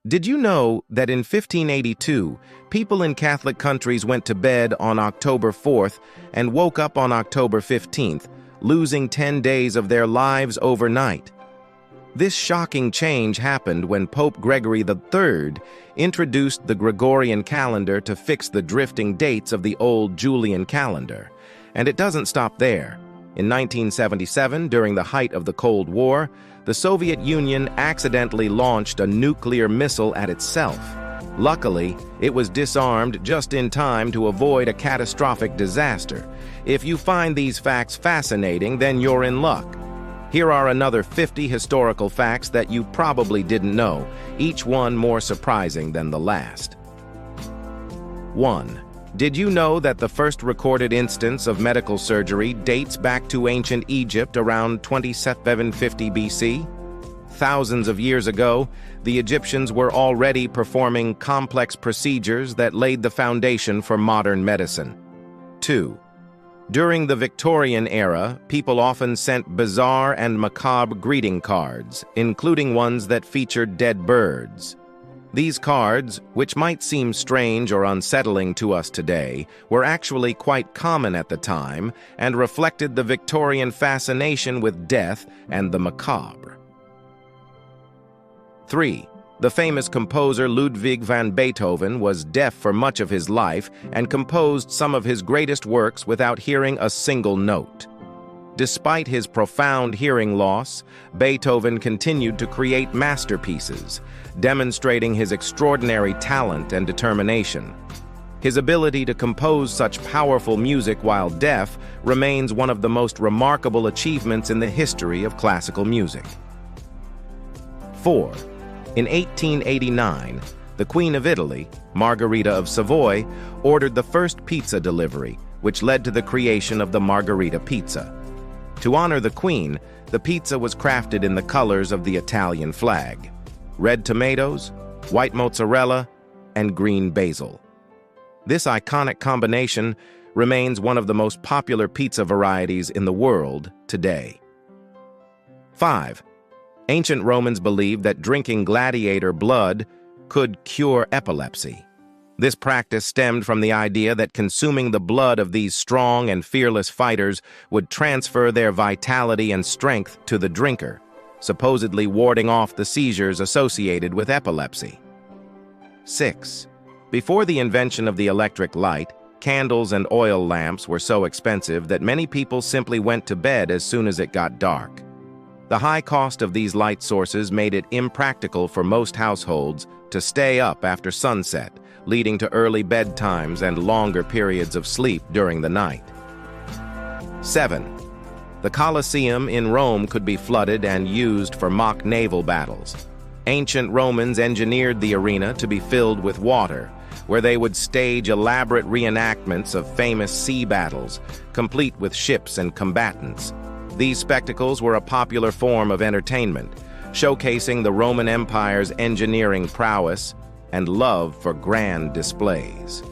Did you know that in 1582, people in Catholic countries went to bed on October 4th and woke up on October 15th, losing 10 days of their lives overnight? This shocking change happened when Pope Gregory III introduced the Gregorian calendar to fix the drifting dates of the old Julian calendar. And it doesn't stop there. In 1977, during the height of the Cold War, the Soviet Union accidentally launched a nuclear missile at itself. Luckily, it was disarmed just in time to avoid a catastrophic disaster. If you find these facts fascinating, then you're in luck. Here are another 50 historical facts that you probably didn't know, each one more surprising than the last. 1. Did you know that the first recorded instance of medical surgery dates back to ancient Egypt around 2750 BC? Thousands of years ago, the Egyptians were already performing complex procedures that laid the foundation for modern medicine. 2. During the Victorian era, people often sent bizarre and macabre greeting cards, including ones that featured dead birds. These cards, which might seem strange or unsettling to us today, were actually quite common at the time and reflected the Victorian fascination with death and the macabre. 3. The famous composer Ludwig van Beethoven was deaf for much of his life and composed some of his greatest works without hearing a single note. Despite his profound hearing loss, Beethoven continued to create masterpieces, demonstrating his extraordinary talent and determination. His ability to compose such powerful music while deaf remains one of the most remarkable achievements in the history of classical music. 4. In 1889, the Queen of Italy, Margherita of Savoy, ordered the first pizza delivery, which led to the creation of the Margherita pizza. To honor the Queen, the pizza was crafted in the colors of the Italian flag: red tomatoes, white mozzarella, and green basil. This iconic combination remains one of the most popular pizza varieties in the world today. 5. Ancient Romans believed that drinking gladiator blood could cure epilepsy. This practice stemmed from the idea that consuming the blood of these strong and fearless fighters would transfer their vitality and strength to the drinker, supposedly warding off the seizures associated with epilepsy. 6. Before the invention of the electric light, candles and oil lamps were so expensive that many people simply went to bed as soon as it got dark. The high cost of these light sources made it impractical for most households to stay up after sunset, leading to early bedtimes and longer periods of sleep during the night. 7. The Colosseum in Rome could be flooded and used for mock naval battles. Ancient Romans engineered the arena to be filled with water, where they would stage elaborate reenactments of famous sea battles, complete with ships and combatants. These spectacles were a popular form of entertainment, showcasing the Roman Empire's engineering prowess and love for grand displays.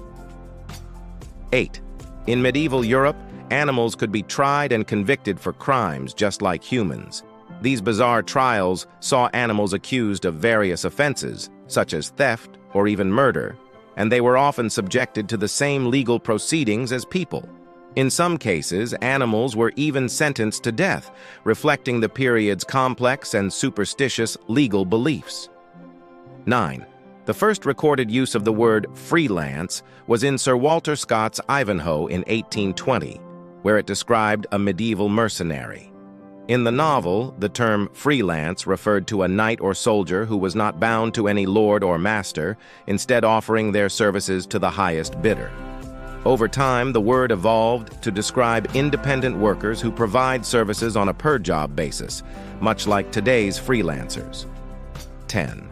8. In medieval Europe, animals could be tried and convicted for crimes just like humans. These bizarre trials saw animals accused of various offenses, such as theft or even murder, and they were often subjected to the same legal proceedings as people. In some cases, animals were even sentenced to death, reflecting the period's complex and superstitious legal beliefs. 9. The first recorded use of the word freelance was in Sir Walter Scott's Ivanhoe in 1820, where it described a medieval mercenary. In the novel, the term freelance referred to a knight or soldier who was not bound to any lord or master, instead offering their services to the highest bidder. Over time, the word evolved to describe independent workers who provide services on a per-job basis, much like today's freelancers. 10.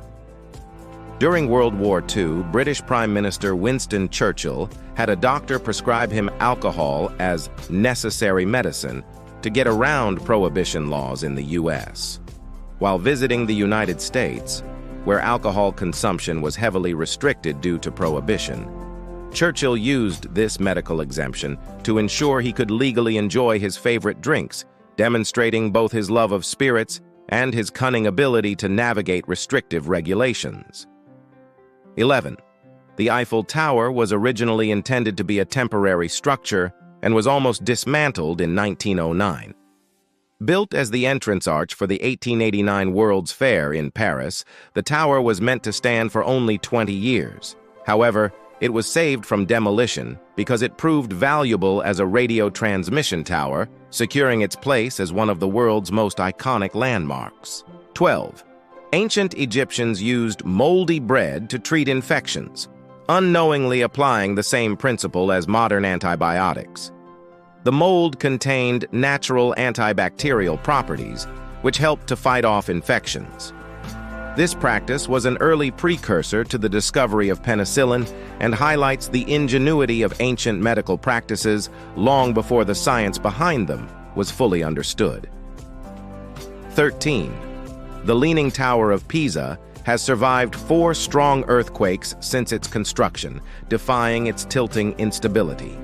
During World War II, British Prime Minister Winston Churchill had a doctor prescribe him alcohol as necessary medicine to get around prohibition laws in the U.S. While visiting the United States, where alcohol consumption was heavily restricted due to prohibition, Churchill used this medical exemption to ensure he could legally enjoy his favorite drinks, demonstrating both his love of spirits and his cunning ability to navigate restrictive regulations. 11. The Eiffel Tower was originally intended to be a temporary structure and was almost dismantled in 1909. Built as the entrance arch for the 1889 World's Fair in Paris, the tower was meant to stand for only 20 years. However, it was saved from demolition because it proved valuable as a radio transmission tower, securing its place as one of the world's most iconic landmarks. 12. Ancient Egyptians used moldy bread to treat infections, unknowingly applying the same principle as modern antibiotics. The mold contained natural antibacterial properties, which helped to fight off infections. This practice was an early precursor to the discovery of penicillin and highlights the ingenuity of ancient medical practices long before the science behind them was fully understood. 13. The Leaning Tower of Pisa has survived 4 strong earthquakes since its construction, defying its tilting instability.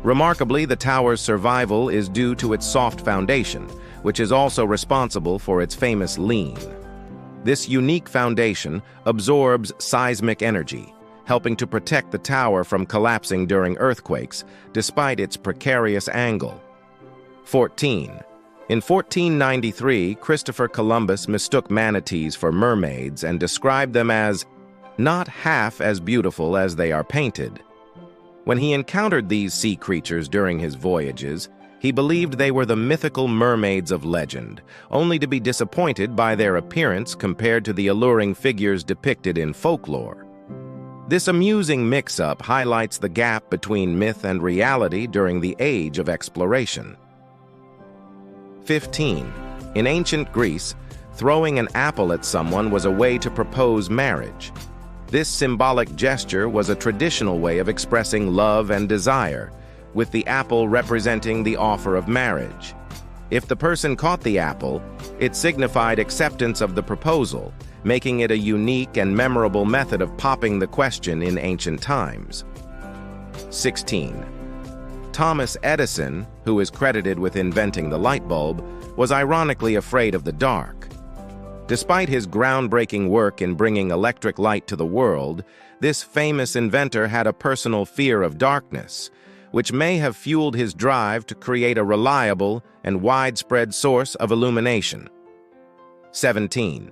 Remarkably, the tower's survival is due to its soft foundation, which is also responsible for its famous lean. This unique foundation absorbs seismic energy, helping to protect the tower from collapsing during earthquakes, despite its precarious angle. 14. In 1493, Christopher Columbus mistook manatees for mermaids and described them as not half as beautiful as they are painted. When he encountered these sea creatures during his voyages, he believed they were the mythical mermaids of legend, only to be disappointed by their appearance compared to the alluring figures depicted in folklore. This amusing mix-up highlights the gap between myth and reality during the age of exploration. 15. In ancient Greece, throwing an apple at someone was a way to propose marriage. This symbolic gesture was a traditional way of expressing love and desire, with the apple representing the offer of marriage. If the person caught the apple, it signified acceptance of the proposal, making it a unique and memorable method of popping the question in ancient times. 16. Thomas Edison, who is credited with inventing the light bulb, was ironically afraid of the dark. Despite his groundbreaking work in bringing electric light to the world, this famous inventor had a personal fear of darkness, which may have fueled his drive to create a reliable and widespread source of illumination. 17.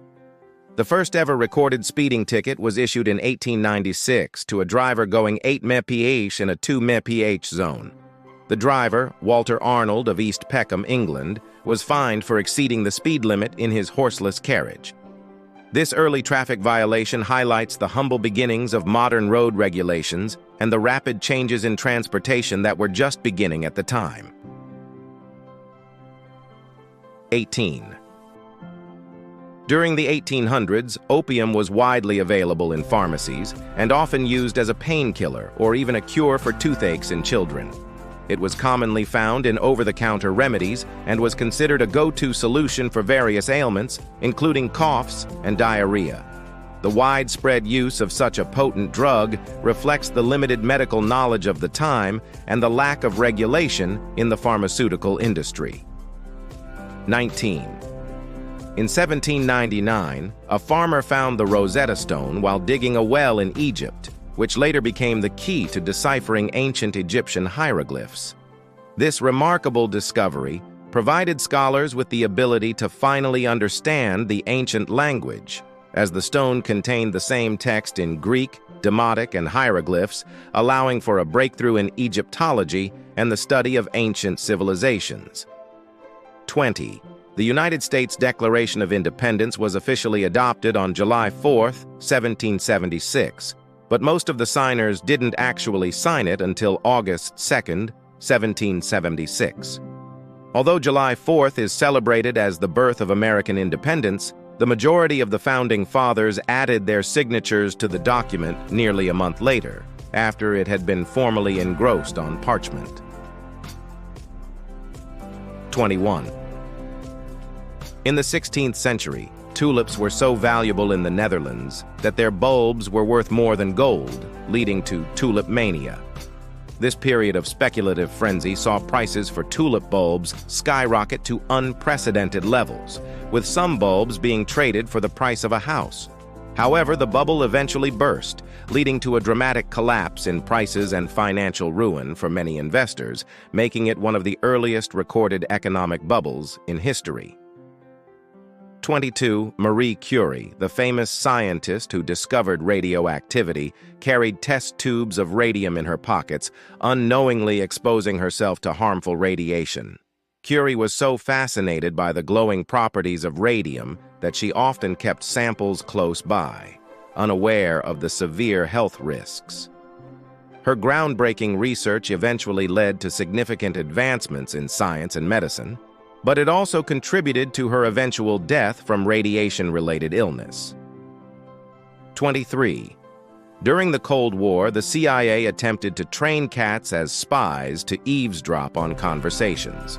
The first ever recorded speeding ticket was issued in 1896 to a driver going 8 mph in a 2 mph zone. The driver, Walter Arnold of East Peckham, England, was fined for exceeding the speed limit in his horseless carriage. This early traffic violation highlights the humble beginnings of modern road regulations and the rapid changes in transportation that were just beginning at the time. 18. During the 1800s, opium was widely available in pharmacies and often used as a painkiller or even a cure for toothaches in children. It was commonly found in over-the-counter remedies and was considered a go-to solution for various ailments, including coughs and diarrhea. The widespread use of such a potent drug reflects the limited medical knowledge of the time and the lack of regulation in the pharmaceutical industry. 19. In 1799, a farmer found the Rosetta Stone while digging a well in Egypt, which later became the key to deciphering ancient Egyptian hieroglyphs. This remarkable discovery provided scholars with the ability to finally understand the ancient language, as the stone contained the same text in Greek, Demotic, and hieroglyphs, allowing for a breakthrough in Egyptology and the study of ancient civilizations. 20. The United States Declaration of Independence was officially adopted on July 4, 1776, but most of the signers didn't actually sign it until August 2, 1776. Although July 4th is celebrated as the birth of American independence, the majority of the Founding Fathers added their signatures to the document nearly a month later, after it had been formally engrossed on parchment. 21. In the 16th century, tulips were so valuable in the Netherlands that their bulbs were worth more than gold, leading to tulip mania. This period of speculative frenzy saw prices for tulip bulbs skyrocket to unprecedented levels, with some bulbs being traded for the price of a house. However, the bubble eventually burst, leading to a dramatic collapse in prices and financial ruin for many investors, making it one of the earliest recorded economic bubbles in history. 22. Marie Curie, the famous scientist who discovered radioactivity, carried test tubes of radium in her pockets, unknowingly exposing herself to harmful radiation. Curie was so fascinated by the glowing properties of radium that she often kept samples close by, unaware of the severe health risks. Her groundbreaking research eventually led to significant advancements in science and medicine, but it also contributed to her eventual death from radiation-related illness. 23. During the Cold War, the CIA attempted to train cats as spies to eavesdrop on conversations.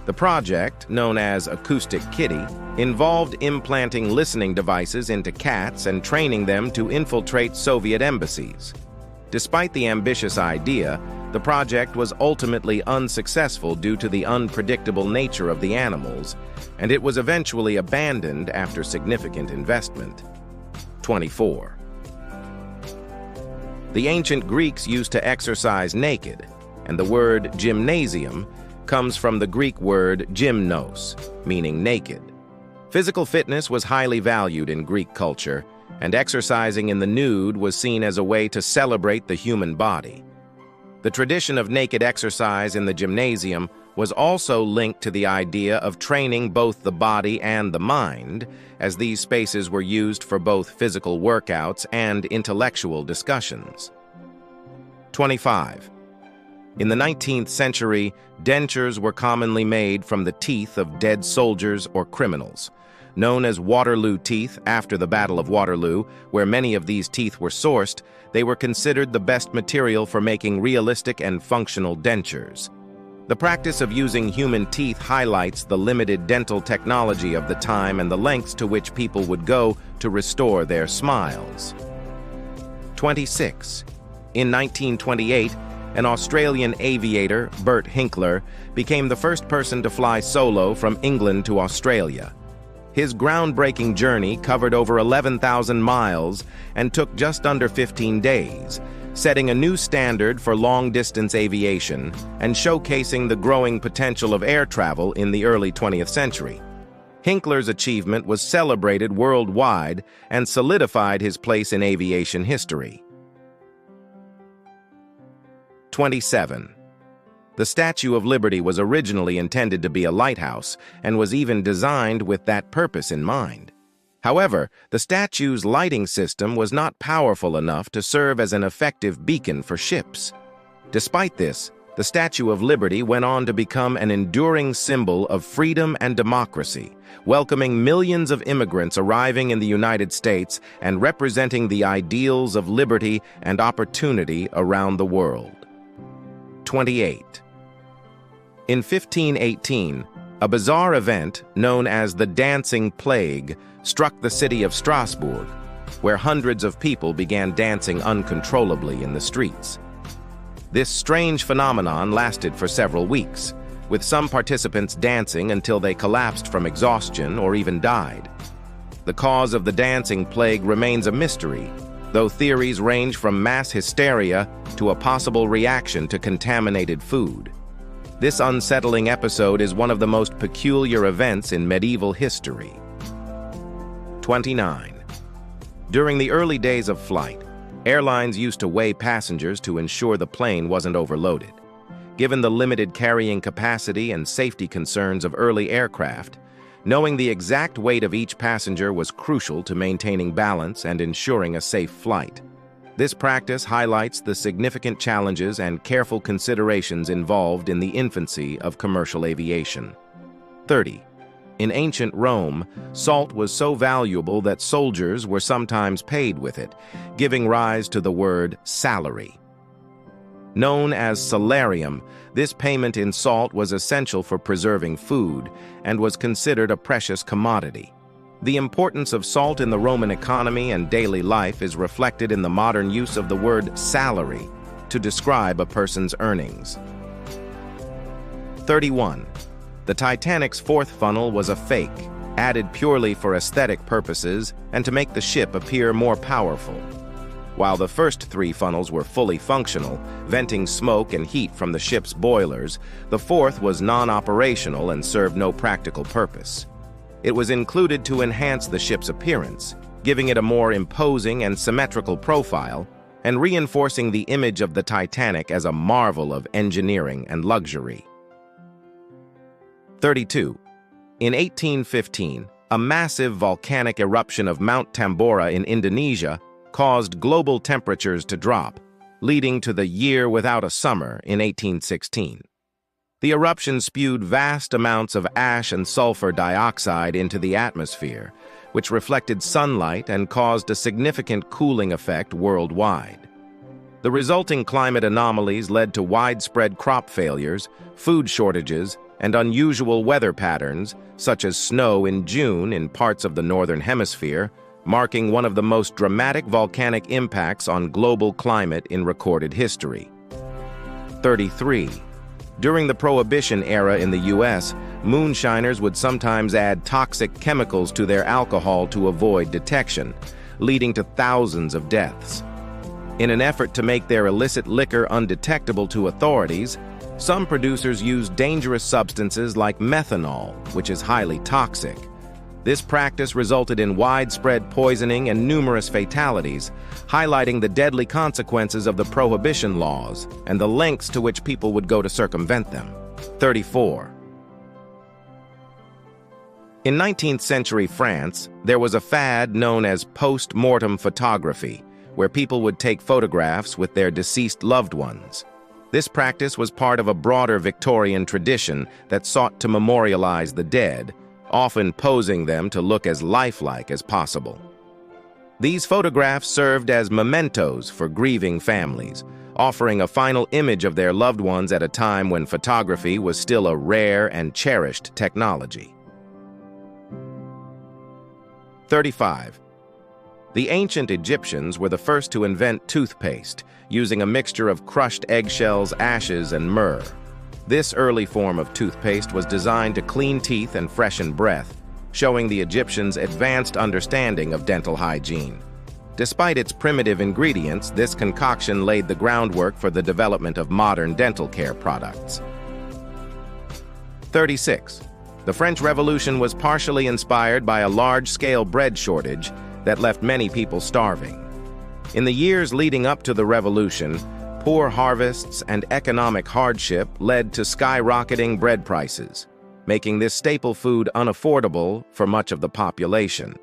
The project, known as Acoustic Kitty, involved implanting listening devices into cats and training them to infiltrate Soviet embassies. Despite the ambitious idea, the project was ultimately unsuccessful due to the unpredictable nature of the animals, and it was eventually abandoned after significant investment. 24. The ancient Greeks used to exercise naked, and the word gymnasium comes from the Greek word gymnos, meaning naked. Physical fitness was highly valued in Greek culture, and exercising in the nude was seen as a way to celebrate the human body. The tradition of naked exercise in the gymnasium was also linked to the idea of training both the body and the mind, as these spaces were used for both physical workouts and intellectual discussions. 25. In the 19th century, dentures were commonly made from the teeth of dead soldiers or criminals. Known as Waterloo teeth after the Battle of Waterloo, where many of these teeth were sourced, they were considered the best material for making realistic and functional dentures. The practice of using human teeth highlights the limited dental technology of the time and the lengths to which people would go to restore their smiles. 26. In 1928, an Australian aviator, Bert Hinkler, became the first person to fly solo from England to Australia. His groundbreaking journey covered over 11,000 miles and took just under 15 days, setting a new standard for long-distance aviation and showcasing the growing potential of air travel in the early 20th century. Hinkler's achievement was celebrated worldwide and solidified his place in aviation history. 27. The Statue of Liberty was originally intended to be a lighthouse and was even designed with that purpose in mind. However, the statue's lighting system was not powerful enough to serve as an effective beacon for ships. Despite this, the Statue of Liberty went on to become an enduring symbol of freedom and democracy, welcoming millions of immigrants arriving in the United States and representing the ideals of liberty and opportunity around the world. 28. In 1518, a bizarre event known as the Dancing Plague struck the city of Strasbourg, where hundreds of people began dancing uncontrollably in the streets. This strange phenomenon lasted for several weeks, with some participants dancing until they collapsed from exhaustion or even died. The cause of the dancing plague remains a mystery, though theories range from mass hysteria to a possible reaction to contaminated food. This unsettling episode is one of the most peculiar events in medieval history. 29. During the early days of flight, airlines used to weigh passengers to ensure the plane wasn't overloaded. Given the limited carrying capacity and safety concerns of early aircraft, knowing the exact weight of each passenger was crucial to maintaining balance and ensuring a safe flight. This practice highlights the significant challenges and careful considerations involved in the infancy of commercial aviation. 30. In ancient Rome, salt was so valuable that soldiers were sometimes paid with it, giving rise to the word salary. Known as salarium, this payment in salt was essential for preserving food and was considered a precious commodity. The importance of salt in the Roman economy and daily life is reflected in the modern use of the word salary to describe a person's earnings. 31. The Titanic's fourth funnel was a fake, added purely for aesthetic purposes and to make the ship appear more powerful. While the first 3 funnels were fully functional, venting smoke and heat from the ship's boilers, the 4th was non-operational and served no practical purpose. It was included to enhance the ship's appearance, giving it a more imposing and symmetrical profile, and reinforcing the image of the Titanic as a marvel of engineering and luxury. 32. In 1815, a massive volcanic eruption of Mount Tambora in Indonesia caused global temperatures to drop, leading to the year without a summer in 1816. The eruption spewed vast amounts of ash and sulfur dioxide into the atmosphere, which reflected sunlight and caused a significant cooling effect worldwide. The resulting climate anomalies led to widespread crop failures, food shortages, and unusual weather patterns, such as snow in June in parts of the Northern Hemisphere, marking one of the most dramatic volcanic impacts on global climate in recorded history. 33. During the Prohibition era in the U.S., moonshiners would sometimes add toxic chemicals to their alcohol to avoid detection, leading to thousands of deaths. In an effort to make their illicit liquor undetectable to authorities, some producers used dangerous substances like methanol, which is highly toxic. This practice resulted in widespread poisoning and numerous fatalities, highlighting the deadly consequences of the prohibition laws and the lengths to which people would go to circumvent them. 34. In 19th century France, there was a fad known as post-mortem photography, where people would take photographs with their deceased loved ones. This practice was part of a broader Victorian tradition that sought to memorialize the dead, often posing them to look as lifelike as possible. These photographs served as mementos for grieving families, offering a final image of their loved ones at a time when photography was still a rare and cherished technology. 35. The ancient Egyptians were the first to invent toothpaste, using a mixture of crushed eggshells, ashes, and myrrh. This early form of toothpaste was designed to clean teeth and freshen breath, showing the Egyptians' advanced understanding of dental hygiene. Despite its primitive ingredients, this concoction laid the groundwork for the development of modern dental care products. 36. The French Revolution was partially inspired by a large-scale bread shortage that left many people starving. In the years leading up to the revolution, poor harvests and economic hardship led to skyrocketing bread prices, making this staple food unaffordable for much of the population.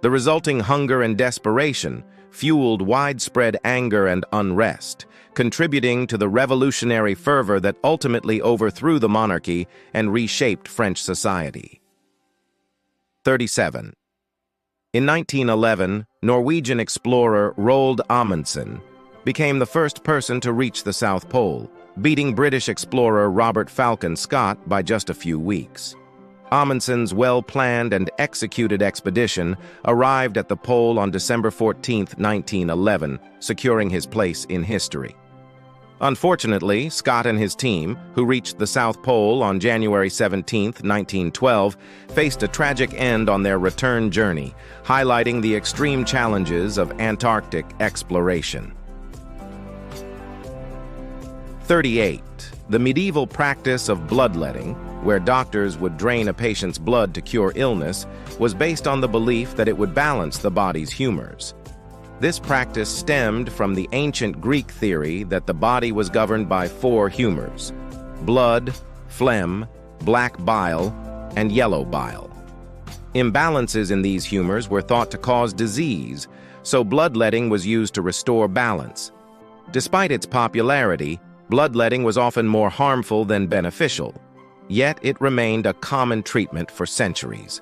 The resulting hunger and desperation fueled widespread anger and unrest, contributing to the revolutionary fervor that ultimately overthrew the monarchy and reshaped French society. 37. In 1911, Norwegian explorer Roald Amundsen became the first person to reach the South Pole, beating British explorer Robert Falcon Scott by just a few weeks. Amundsen's well-planned and executed expedition arrived at the pole on December 14, 1911, securing his place in history. Unfortunately, Scott and his team, who reached the South Pole on January 17, 1912, faced a tragic end on their return journey, highlighting the extreme challenges of Antarctic exploration. 38. The medieval practice of bloodletting, where doctors would drain a patient's blood to cure illness, was based on the belief that it would balance the body's humors. This practice stemmed from the ancient Greek theory that the body was governed by 4 humors: blood, phlegm, black bile, and yellow bile. Imbalances in these humors were thought to cause disease, so bloodletting was used to restore balance. Despite its popularity, bloodletting was often more harmful than beneficial, yet it remained a common treatment for centuries.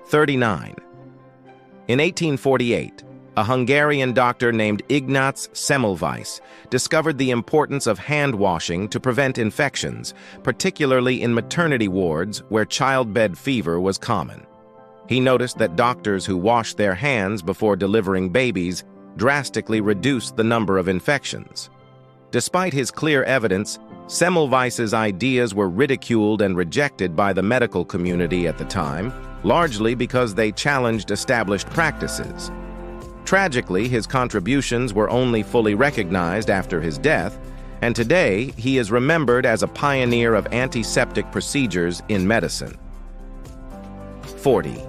39. In 1848, a Hungarian doctor named Ignác Semmelweis discovered the importance of hand washing to prevent infections, particularly in maternity wards where childbed fever was common. He noticed that doctors who washed their hands before delivering babies drastically reduced the number of infections. Despite his clear evidence, Semmelweis's ideas were ridiculed and rejected by the medical community at the time, largely because they challenged established practices. Tragically, his contributions were only fully recognized after his death, and today he is remembered as a pioneer of antiseptic procedures in medicine. 40.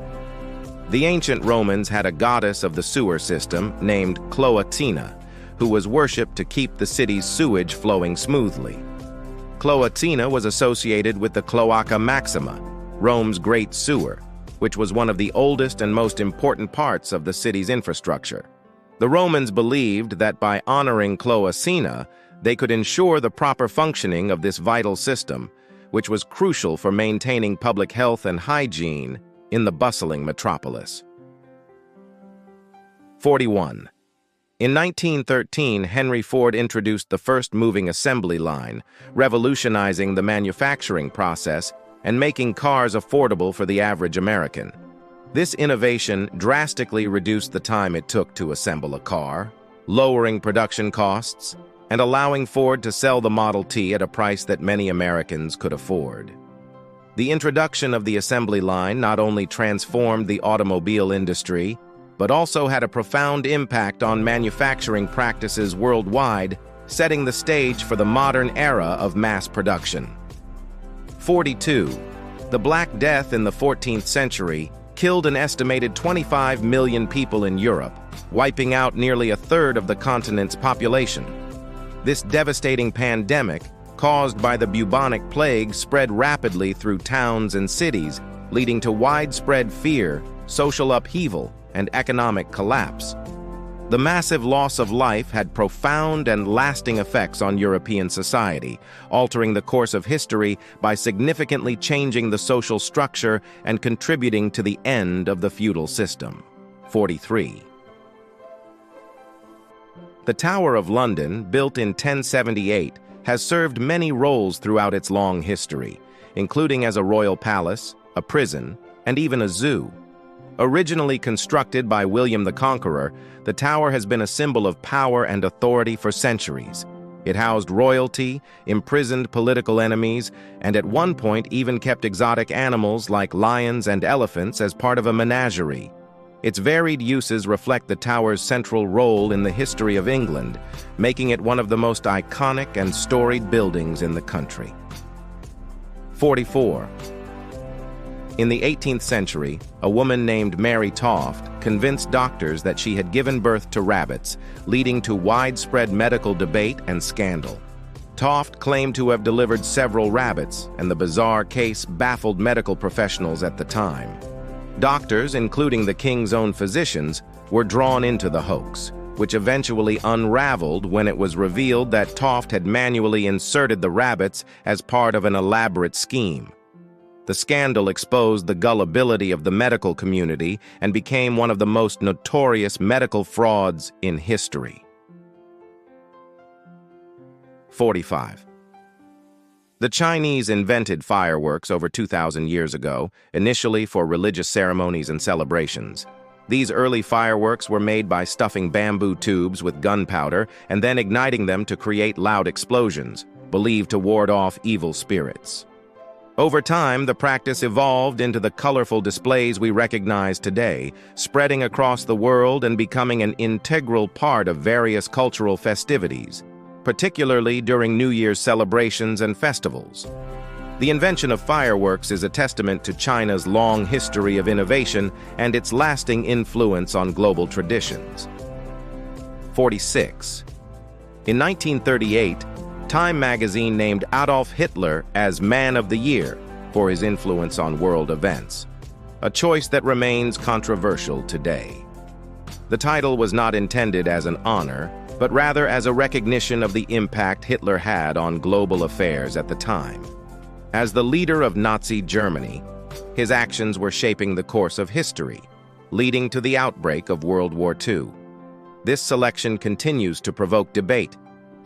The ancient Romans had a goddess of the sewer system named Cloacina, who was worshipped to keep the city's sewage flowing smoothly. Cloacina was associated with the Cloaca Maxima, Rome's great sewer, which was one of the oldest and most important parts of the city's infrastructure. The Romans believed that by honoring Cloacina, they could ensure the proper functioning of this vital system, which was crucial for maintaining public health and hygiene in the bustling metropolis. 41. In 1913, Henry Ford introduced the first moving assembly line, revolutionizing the manufacturing process and making cars affordable for the average American. This innovation drastically reduced the time it took to assemble a car, lowering production costs, and allowing Ford to sell the Model T at a price that many Americans could afford. The introduction of the assembly line not only transformed the automobile industry, but also had a profound impact on manufacturing practices worldwide, setting the stage for the modern era of mass production. 42. The Black Death in the 14th century killed an estimated 25 million people in Europe, wiping out nearly a third of the continent's population. This devastating pandemic, caused by the bubonic plague, spread rapidly through towns and cities, leading to widespread fear, social upheaval, and economic collapse. The massive loss of life had profound and lasting effects on European society, altering the course of history by significantly changing the social structure and contributing to the end of the feudal system. 43. The Tower of London, built in 1078, has served many roles throughout its long history, including as a royal palace, a prison, and even a zoo. Originally constructed by William the Conqueror, the tower has been a symbol of power and authority for centuries. It housed royalty, imprisoned political enemies, and at one point even kept exotic animals like lions and elephants as part of a menagerie. Its varied uses reflect the tower's central role in the history of England, making it one of the most iconic and storied buildings in the country. 44. In the 18th century, a woman named Mary Toft convinced doctors that she had given birth to rabbits, leading to widespread medical debate and scandal. Toft claimed to have delivered several rabbits, and the bizarre case baffled medical professionals at the time. Doctors, including the king's own physicians, were drawn into the hoax, which eventually unraveled when it was revealed that Toft had manually inserted the rabbits as part of an elaborate scheme. The scandal exposed the gullibility of the medical community and became one of the most notorious medical frauds in history. 45. The Chinese invented fireworks over 2,000 years ago, initially for religious ceremonies and celebrations. These early fireworks were made by stuffing bamboo tubes with gunpowder and then igniting them to create loud explosions, believed to ward off evil spirits. Over time, the practice evolved into the colorful displays we recognize today, spreading across the world and becoming an integral part of various cultural festivities, particularly during New Year's celebrations and festivals. The invention of fireworks is a testament to China's long history of innovation and its lasting influence on global traditions. 46. In 1938, Time magazine named Adolf Hitler as Man of the Year for his influence on world events, a choice that remains controversial today. The title was not intended as an honor, but rather as a recognition of the impact Hitler had on global affairs at the time. As the leader of Nazi Germany, his actions were shaping the course of history, leading to the outbreak of World War II. This selection continues to provoke debate,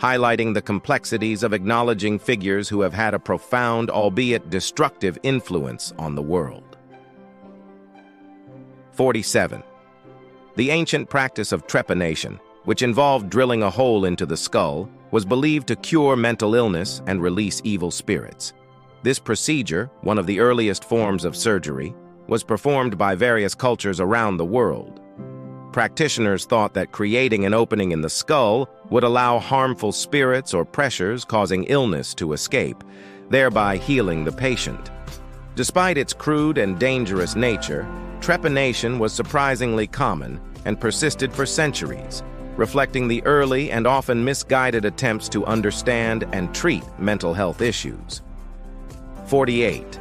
highlighting the complexities of acknowledging figures who have had a profound, albeit destructive, influence on the world. 47. The ancient practice of trepanation, which involved drilling a hole into the skull, was believed to cure mental illness and release evil spirits. This procedure, one of the earliest forms of surgery, was performed by various cultures around the world. Practitioners thought that creating an opening in the skull would allow harmful spirits or pressures causing illness to escape, thereby healing the patient. Despite its crude and dangerous nature, trepanation was surprisingly common and persisted for centuries, reflecting the early and often misguided attempts to understand and treat mental health issues. 48.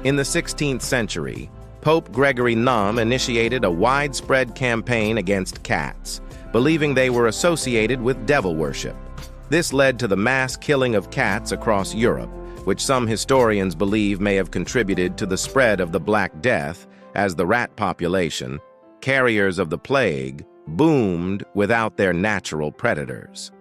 In the 16th century, Pope Gregory IX initiated a widespread campaign against cats, believing they were associated with devil worship. This led to the mass killing of cats across Europe, which some historians believe may have contributed to the spread of the Black Death, as the rat population, carriers of the plague, boomed without their natural predators.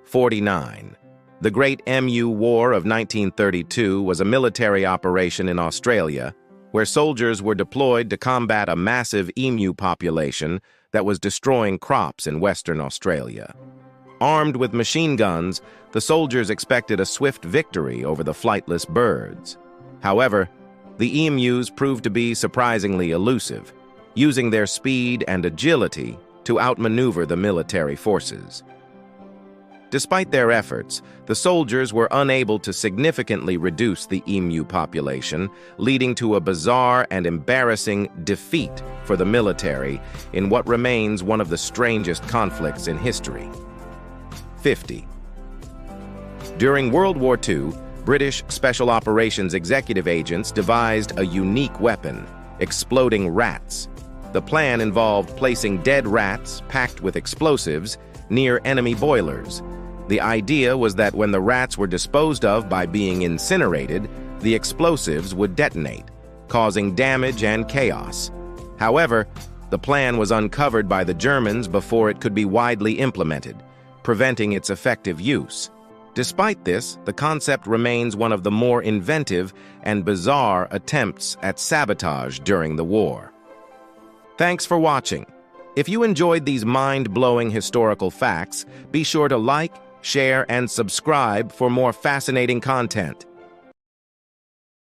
49. The Great Emu War of 1932 was a military operation in Australia where soldiers were deployed to combat a massive emu population that was destroying crops in Western Australia. Armed with machine guns, the soldiers expected a swift victory over the flightless birds. However, the emus proved to be surprisingly elusive, using their speed and agility to outmaneuver the military forces. Despite their efforts, the soldiers were unable to significantly reduce the emu population, leading to a bizarre and embarrassing defeat for the military in what remains one of the strangest conflicts in history. 50. During World War II, British Special Operations executive agents devised a unique weapon, exploding rats. The plan involved placing dead rats packed with explosives near enemy boilers. The idea was that when the rats were disposed of by being incinerated, the explosives would detonate, causing damage and chaos. However, the plan was uncovered by the Germans before it could be widely implemented, preventing its effective use. Despite this, the concept remains one of the more inventive and bizarre attempts at sabotage during the war. Thanks for watching. If you enjoyed these mind-blowing historical facts, be sure to like, share, and subscribe for more fascinating content.